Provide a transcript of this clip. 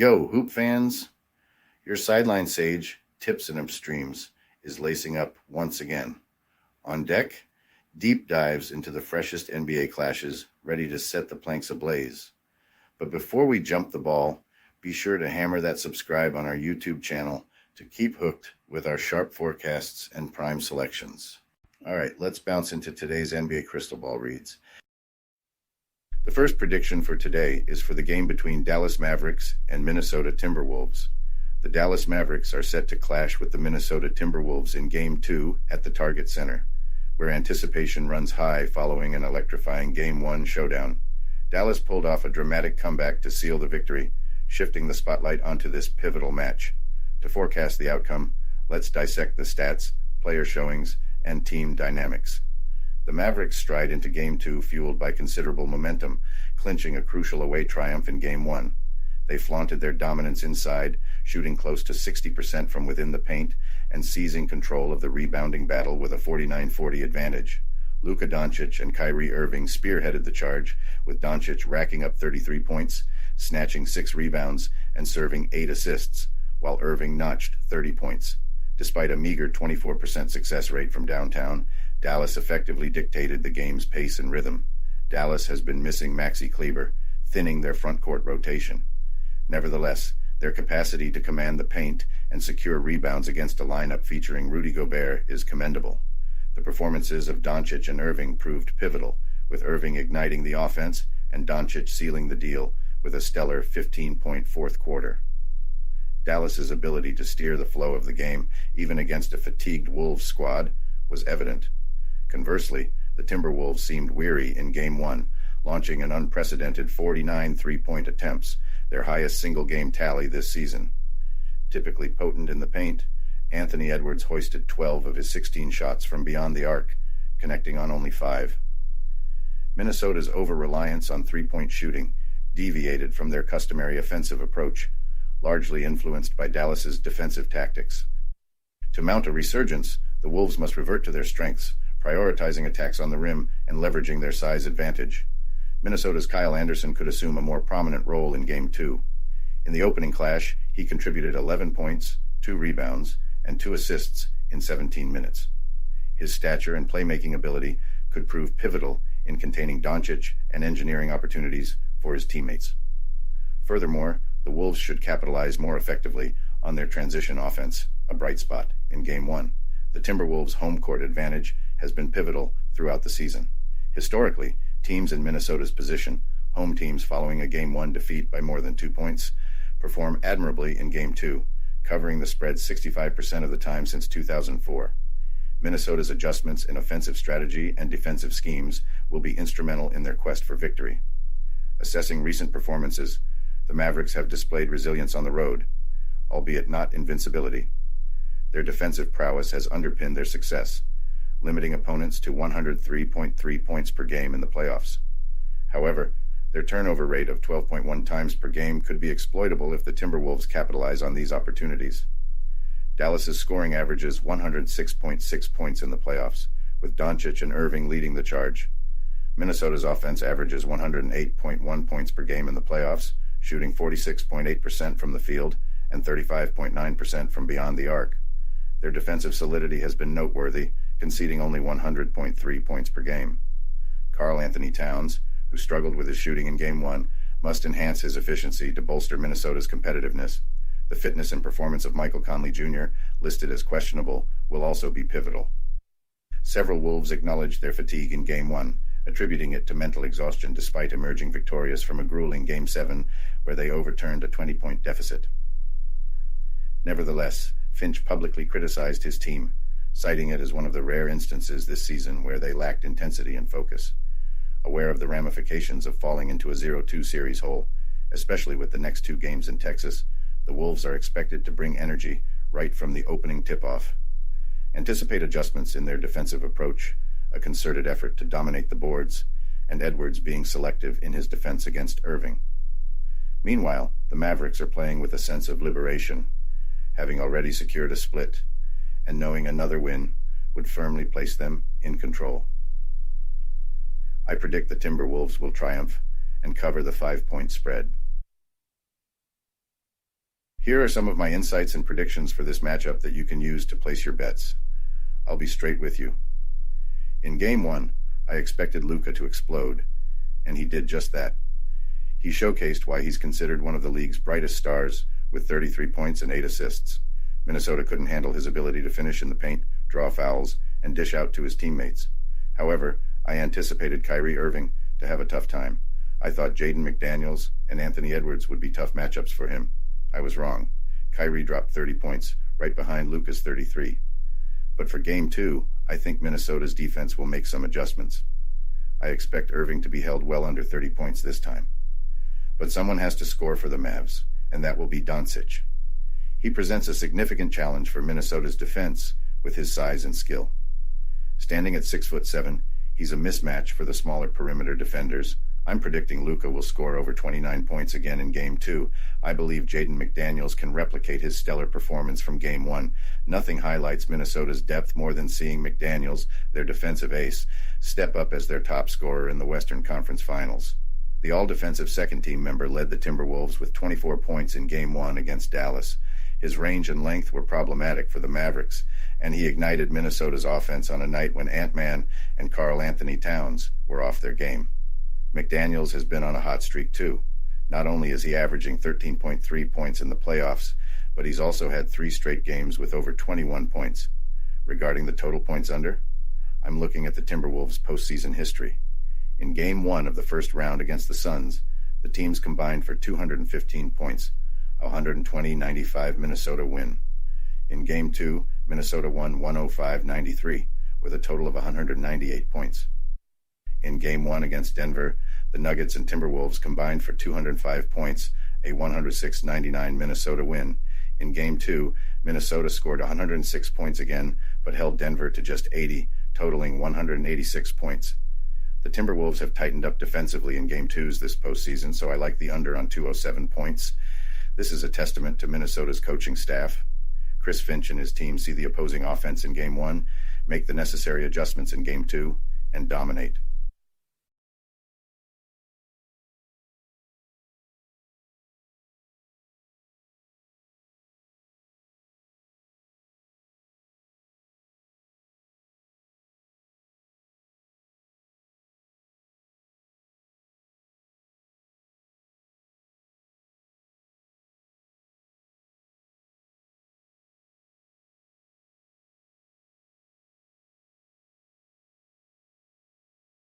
Yo, hoop fans! Your sideline sage, Tips and Upstreams, is lacing up once again. On deck, deep dives into the freshest NBA clashes, ready to set the planks ablaze. But before we jump the ball, be sure to hammer that subscribe on our YouTube channel to keep hooked with our sharp forecasts and prime selections. All right, let's bounce into today's NBA crystal ball reads. The first prediction for today is for the game between Dallas Mavericks and Minnesota Timberwolves. The Dallas Mavericks are set to clash with the Minnesota Timberwolves in Game 2 at the Target Center, where anticipation runs high following an electrifying Game 1 showdown. Dallas pulled off a dramatic comeback to seal the victory, shifting the spotlight onto this pivotal match. To forecast the outcome, let's dissect the stats, player showings, and team dynamics. The Mavericks stride into Game 2 fueled by considerable momentum, clinching a crucial away triumph in Game 1. They flaunted their dominance inside, shooting close to 60% from within the paint and seizing control of the rebounding battle with a 49-40 advantage. Luka Doncic and Kyrie Irving spearheaded the charge, with Doncic racking up 33 points, snatching 6 rebounds, and serving 8 assists, while Irving notched 30 points. Despite a meager 24% success rate from downtown, Dallas effectively dictated the game's pace and rhythm. Dallas has been missing Maxi Kleber, thinning their front court rotation. Nevertheless, their capacity to command the paint and secure rebounds against a lineup featuring Rudy Gobert is commendable. The performances of Doncic and Irving proved pivotal, with Irving igniting the offense and Doncic sealing the deal with a stellar 15-point fourth quarter. Dallas's ability to steer the flow of the game, even against a fatigued Wolves squad, was evident. Conversely, the Timberwolves seemed weary in Game 1, launching an unprecedented 49 three-point attempts, their highest single-game tally this season. Typically potent in the paint, Anthony Edwards hoisted 12 of his 16 shots from beyond the arc, connecting on only 5. Minnesota's over-reliance on three-point shooting deviated from their customary offensive approach, largely influenced by Dallas's defensive tactics. To mount a resurgence, the Wolves must revert to their strengths, prioritizing attacks on the rim and leveraging their size advantage. Minnesota's Kyle Anderson could assume a more prominent role in Game 2. In the opening clash, he contributed 11 points, 2 rebounds, and 2 assists in 17 minutes. His stature and playmaking ability could prove pivotal in containing Doncic and engineering opportunities for his teammates. Furthermore, the Wolves should capitalize more effectively on their transition offense, a bright spot in Game 1. The Timberwolves' home court advantage has been pivotal throughout the season. Historically, teams in Minnesota's position, home teams following a Game 1 defeat by more than 2 points, perform admirably in Game 2, covering the spread 65% of the time since 2004. Minnesota's adjustments in offensive strategy and defensive schemes will be instrumental in their quest for victory. Assessing recent performances, the Mavericks have displayed resilience on the road, albeit not invincibility. Their defensive prowess has underpinned their success, limiting opponents to 103.3 points per game in the playoffs. However, their turnover rate of 12.1 times per game could be exploitable if the Timberwolves capitalize on these opportunities. Dallas's scoring averages 106.6 points in the playoffs, with Doncic and Irving leading the charge. Minnesota's offense averages 108.1 points per game in the playoffs, shooting 46.8% from the field and 35.9% from beyond the arc. Their defensive solidity has been noteworthy, conceding only 100.3 points per game. Karl Anthony Towns, who struggled with his shooting in Game 1, must enhance his efficiency to bolster Minnesota's competitiveness. The fitness and performance of Michael Conley Jr., listed as questionable, will also be pivotal. Several Wolves acknowledged their fatigue in Game 1, attributing it to mental exhaustion despite emerging victorious from a grueling Game 7 where they overturned a 20-point deficit. Nevertheless, Finch publicly criticized his team, citing it as one of the rare instances this season where they lacked intensity and focus. Aware of the ramifications of falling into a 0-2 series hole, especially with the next 2 games in Texas, the Wolves are expected to bring energy right from the opening tip-off. Anticipate adjustments in their defensive approach, a concerted effort to dominate the boards, and Edwards being selective in his defense against Irving. Meanwhile, the Mavericks are playing with a sense of liberation, having already secured a split, and knowing another win would firmly place them in control. I predict the Timberwolves will triumph and cover the 5-point spread. Here are some of my insights and predictions for this matchup that you can use to place your bets. I'll be straight with you. In Game 1, I expected Luka to explode, and he did just that. He showcased why he's considered one of the league's brightest stars, with 33 points and 8 assists. Minnesota couldn't handle his ability to finish in the paint, draw fouls, and dish out to his teammates. However, I anticipated Kyrie Irving to have a tough time. I thought Jaden McDaniels and Anthony Edwards would be tough matchups for him. I was wrong. Kyrie dropped 30 points, right behind Luka's 33. But for Game 2, I think Minnesota's defense will make some adjustments. I expect Irving to be held well under 30 points this time. But someone has to score for the Mavs, and that will be Doncic. He presents a significant challenge for Minnesota's defense with his size and skill. Standing at 6'7", he's a mismatch for the smaller perimeter defenders. I'm predicting Luka will score over 29 points again in Game 2. I believe Jaden McDaniels can replicate his stellar performance from Game 1. Nothing highlights Minnesota's depth more than seeing McDaniels, their defensive ace, step up as their top scorer in the Western Conference Finals. The all-defensive second-team member led the Timberwolves with 24 points in Game 1 against Dallas. His range and length were problematic for the Mavericks, and he ignited Minnesota's offense on a night when Ant-Man and Karl Anthony Towns were off their game. McDaniels has been on a hot streak too. Not only is he averaging 13.3 points in the playoffs, but he's also had 3 straight games with over 21 points. Regarding the total points under, I'm looking at the Timberwolves' postseason history. In Game 1 of the first round against the Suns, the teams combined for 215 points, a 120-95 Minnesota win. In Game 2, Minnesota won 105-93 with a total of 198 points. In Game 1 against Denver, the Nuggets and Timberwolves combined for 205 points, a 106-99 Minnesota win. In Game 2, Minnesota scored 106 points again, but held Denver to just 80, totaling 186 points. The Timberwolves have tightened up defensively in Game 2s this postseason, so I like the under on 207 points. This is a testament to Minnesota's coaching staff. Chris Finch and his team see the opposing offense in Game 1, make the necessary adjustments in Game 2, and dominate.